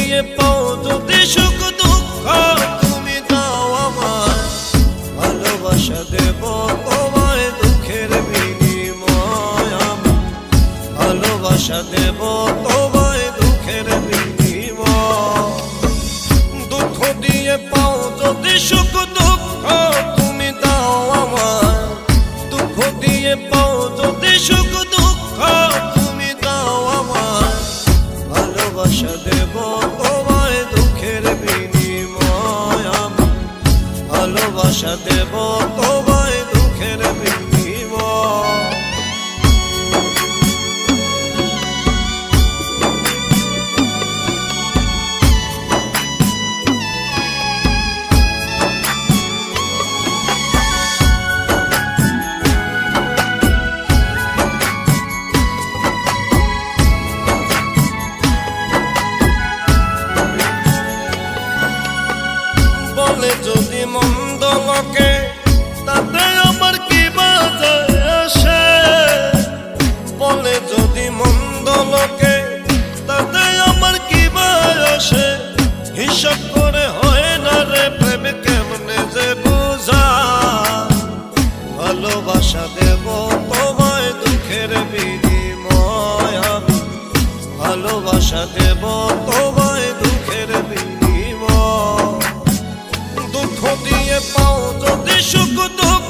দিয়ে পাও যদি সুখ দুঃখ তুমি দাও আমায়, ভালোবাসা দেব তোমায় দুঃখের বিনিময়। আমি ভালোবাসা দেব তোমায় দুঃখের বিনিময়। দুঃখ দিয়ে পাও যদি সুখ দুঃখ তুমি দাও আমায়, দুঃখ দিয়ে পাও যদি সুখ দুঃখ তুমি দাও আমায়, ভালোবাসা দেব তোমায় দুঃখের বিনিময়। আমি ভালোবাসা দেব তোমায় দুঃখের বিনিময়। বলে যদি মন্দ লোকে তাতে আমার কি বাজে আসে, বলে যদি মন্দ লোকে তাতে আমার কি আসে, হিসাব করে হয় না রে প্রেম কেমনে যে বোঝা। ভালোবাসা দেব তোমায় দুঃখের বিনিময়। আমি ভালোবাসা দেব তোমায় দুঃখের বিনিময়। দুঃখ দিয়ে পাও যদি সুখ দুঃখ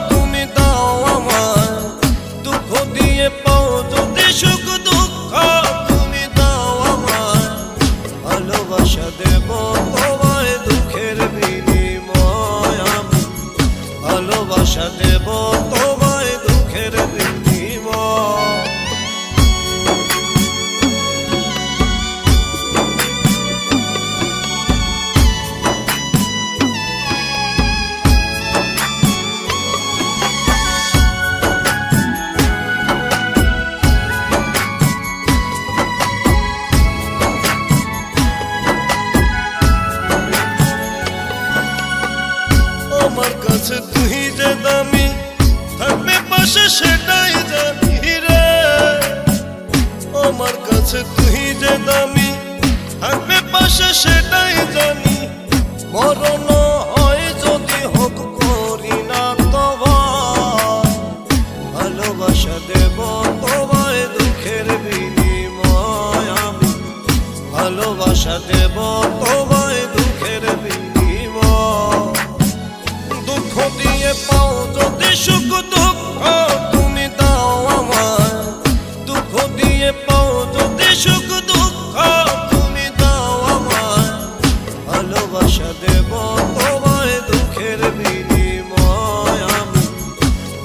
তুমি দাও আমায়, দুঃখ দিয়ে পাও যদি সুখ দুঃখ তুমি দাও আমায়, ভালোবাসা দেব তোমায় দুঃখের বিনিময়। আমি ভালোবাসা দেব তোমায় দুঃখের বিনিময়। আমার কাছে তুই যে দামি, থাকবে পাশে সেটাই জানি রে। আমার কাছে তুই যে দামি, থাকবে পাশে সেটাই জানি। মরণ হয় যদি হোক করি না তোমায়, ভালোবাসা দেব তোমায় দুঃখের বিনিময়। আমি ভালোবাসা দেব তোমায় দুঃখের বিনিময়। দুঃখ দিয়ে পাও যদি সুখ দুঃখ তুমি দাও আমায়, দুঃখ দিয়ে পাও যদি সুখ দুঃখ তুমি দাও আমায়, ভালোবাসা দেব তোমায় দুঃখের বিনিময়। আমি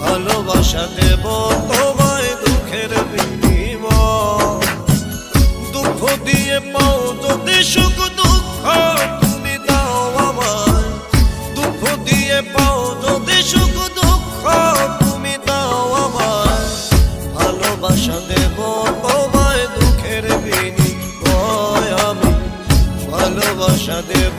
ভালোবাসা দেব তোমায় দুঃখের বিনিময়। দুঃখ দিয়ে পাও যদি সুখ দুঃখ তুমি দাও আমায়, দুঃখ দিয়ে পাও যদি সুখ দুঃখ তুমি দাও আমায়, ভালোবাসা দেব তোমায় দুঃখের বিনিময়। আমি ভালোবাসা দেব।